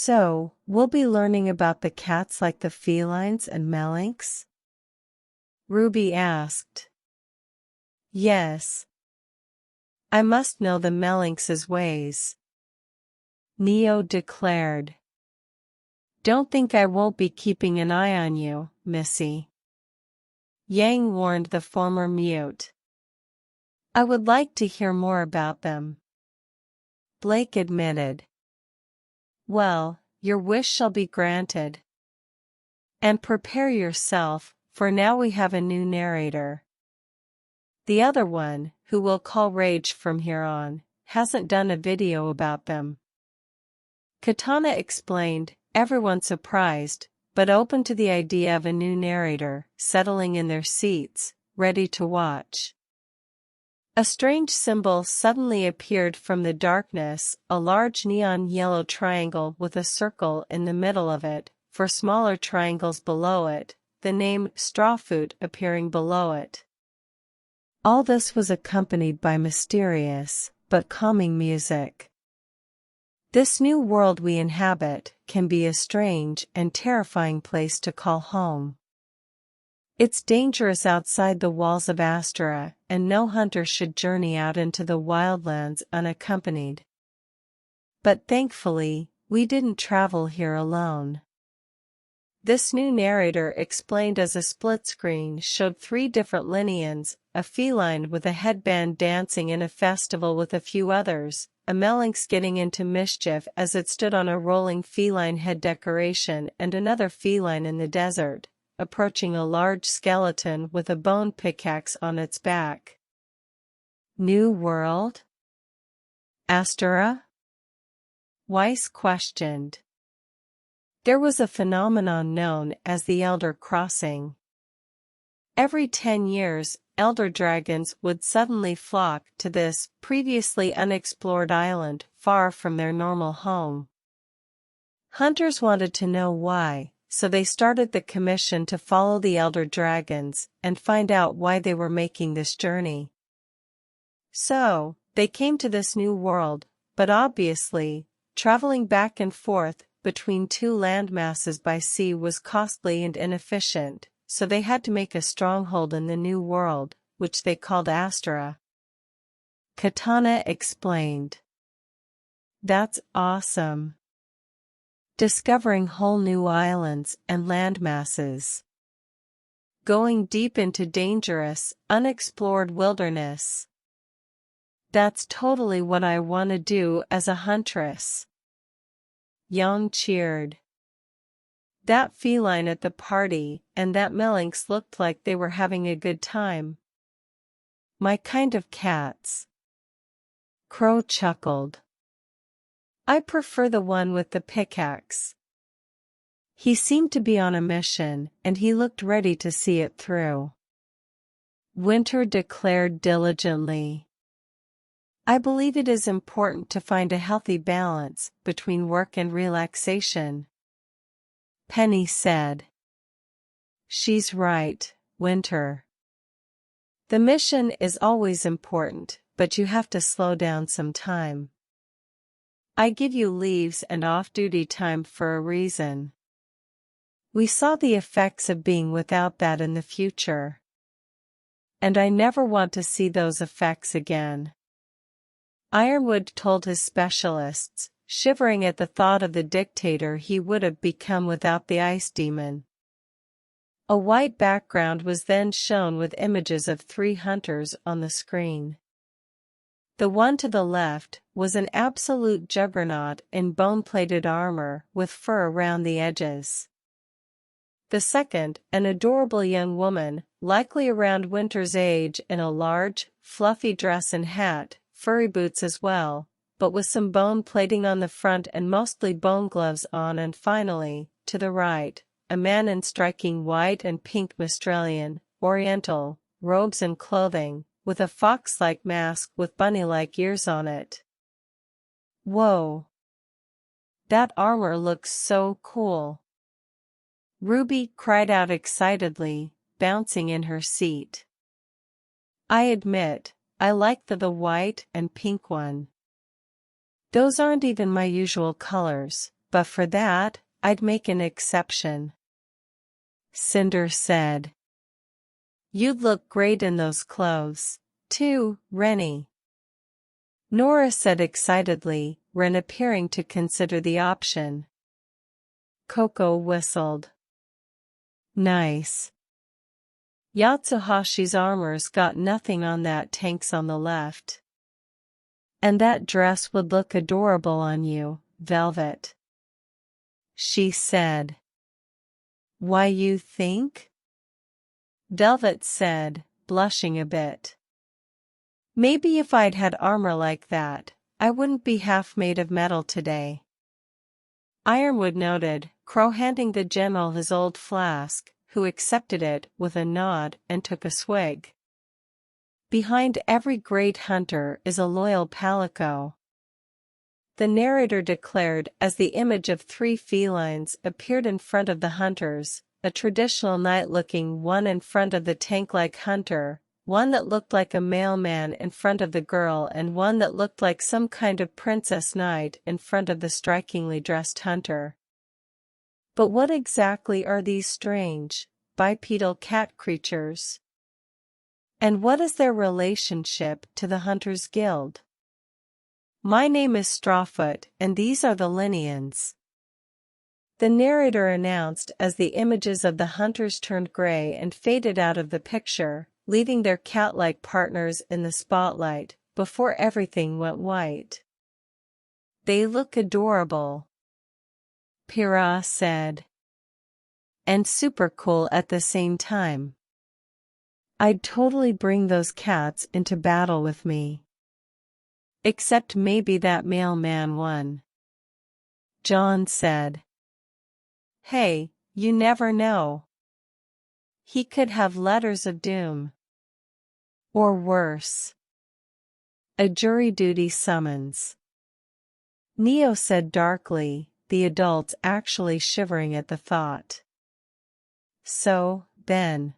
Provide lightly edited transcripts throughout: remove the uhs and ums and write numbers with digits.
So, we'll be learning about the cats like the felines and melinks? Ruby asked. Yes. I must know the melinks' ways, Neo declared. Don't think I won't be keeping an eye on you, Missy, Yang warned the former mute. I would like to hear more about them, Blake admitted. Well, your wish shall be granted. And prepare yourself, for now we have a new narrator. The other one, who we'll call Rage from here on, hasn't done a video about them. Katana explained, everyone surprised, but open to the idea of a new narrator, settling in their seats, ready to watch. A strange symbol suddenly appeared from the darkness, a large neon yellow triangle with a circle in the middle of it, for smaller triangles below it, the name Strawfoot appearing below it. All this was accompanied by mysterious, but calming music. This new world we inhabit can be a strange and terrifying place to call home. It's dangerous outside the walls of Astera, and no hunter should journey out into the wildlands unaccompanied. But thankfully, we didn't travel here alone. This new narrator explained as a split screen showed 3 different lineans, a feline with a headband dancing in a festival with a few others, a melinx getting into mischief as it stood on a rolling feline head decoration, and another feline in the desert, approaching a large skeleton with a bone pickaxe on its back. New world? Astera? Weiss questioned. There was a phenomenon known as the Elder Crossing. Every 10 years, elder dragons would suddenly flock to this previously unexplored island far from their normal home. Hunters wanted to know why, so they started the commission to follow the elder dragons and find out why they were making this journey. So, they came to this new world, but obviously, traveling back and forth between 2 landmasses by sea was costly and inefficient, so they had to make a stronghold in the new world, which they called Astera. Katana explained. That's awesome. Discovering whole new islands and landmasses. Going deep into dangerous, unexplored wilderness. That's totally what I want to do as a huntress. Yang cheered. That feline at the party and that melinx looked like they were having a good time. My kind of cats. Crow chuckled. I prefer the one with the pickaxe. He seemed to be on a mission, and he looked ready to see it through. Winter declared diligently. I believe it is important to find a healthy balance between work and relaxation, Penny said. She's right, Winter. The mission is always important, but you have to slow down some time. I give you leaves and off-duty time for a reason. We saw the effects of being without that in the future. And I never want to see those effects again. Ironwood told his specialists, shivering at the thought of the dictator he would have become without the ice demon. A white background was then shown with images of 3 hunters on the screen. The one to the left was an absolute juggernaut in bone-plated armor with fur around the edges. The second, an adorable young woman, likely around Winter's age, in a large, fluffy dress and hat, furry boots as well, but with some bone plating on the front and mostly bone gloves on. And finally, to the right, a man in striking white and pink Australian, Oriental, robes and clothing, with a fox-like mask with bunny-like ears on it. Whoa! That armor looks so cool! Ruby cried out excitedly, bouncing in her seat. I admit, I like the white and pink one. Those aren't even my usual colors, but for that, I'd make an exception. Cinder said. You'd look great in those clothes, too, Rennie. Nora said excitedly, Ren appearing to consider the option. Coco whistled. Nice. Yatsuhashi's armor's got nothing on that tanks on the left. And that dress would look adorable on you, Velvet. She said. Why you think? Velvet said, blushing a bit. Maybe if I'd had armor like that, I wouldn't be half made of metal today. Ironwood noted, Crow handing the general his old flask, who accepted it with a nod and took a swig. Behind every great hunter is a loyal Palico. The narrator declared as the image of 3 felines appeared in front of the hunters, a traditional knight-looking one in front of the tank-like hunter, one that looked like a mailman in front of the girl and one that looked like some kind of princess knight in front of the strikingly dressed hunter. But what exactly are these strange, bipedal cat creatures? And what is their relationship to the Hunters Guild? My name is Strawfoot, and these are the Linians. The narrator announced as the images of the hunters turned gray and faded out of the picture, leaving their cat-like partners in the spotlight, before everything went white. They look adorable, Pyrrha said. And super cool at the same time. I'd totally bring those cats into battle with me. Except maybe that mailman one. John said. Hey, you never know. He could have letters of doom. Or worse. A jury duty summons. Neo said darkly, the adults actually shivering at the thought. So, Ben.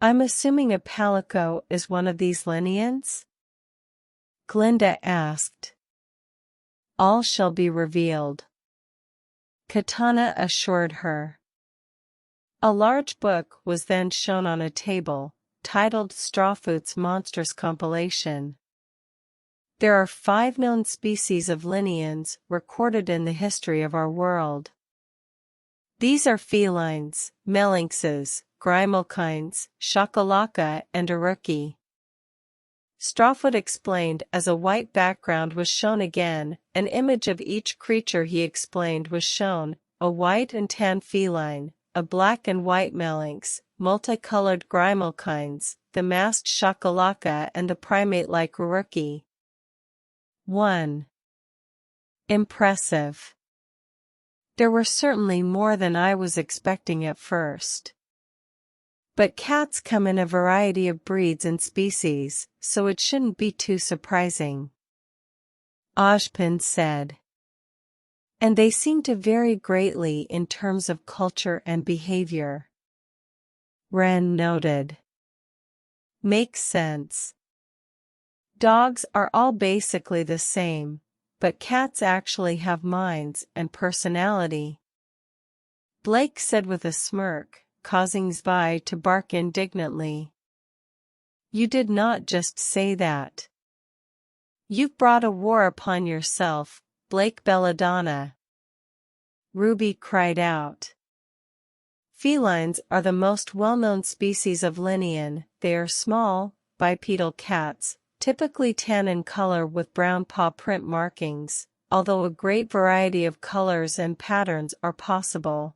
I'm assuming a Palico is one of these Linians? Glinda asked. All shall be revealed. Katana assured her. A large book was then shown on a table, titled Strawfoot's Monstrous Compilation. There are 5 known species of Linians recorded in the history of our world. These are felines, melinxes, grimalkines, shakalaka and uruki. Strawfoot explained as a white background was shown again, an image of each creature he explained was shown, a white and tan feline, a black and white melinx, multicolored grimalkines, the masked shakalaka and the primate-like uruki. 1. Impressive. There were certainly more than I was expecting at first. But cats come in a variety of breeds and species, so it shouldn't be too surprising. Ojpin said. And they seem to vary greatly in terms of culture and behavior. Ren noted. Makes sense. Dogs are all basically the same, but cats actually have minds and personality. Blake said with a smirk, causing Zvi to bark indignantly. You did not just say that. You've brought a war upon yourself, Blake Belladonna. RWBY cried out. Felines are the most well-known species of Linian. They are small, bipedal cats, typically tan in color with brown paw print markings, although a great variety of colors and patterns are possible.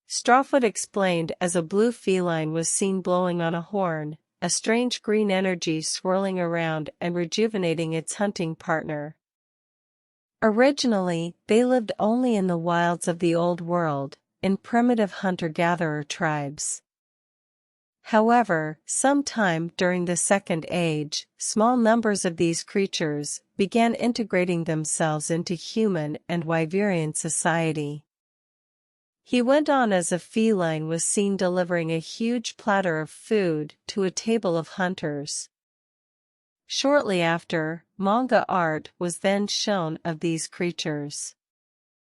Strawfoot explained as a blue feline was seen blowing on a horn, a strange green energy swirling around and rejuvenating its hunting partner. Originally, they lived only in the wilds of the Old World, in primitive hunter-gatherer tribes. However, sometime during the Second Age, small numbers of these creatures began integrating themselves into human and Wyverian society. He went on as a feline was seen delivering a huge platter of food to a table of hunters. Shortly after, manga art was then shown of these creatures.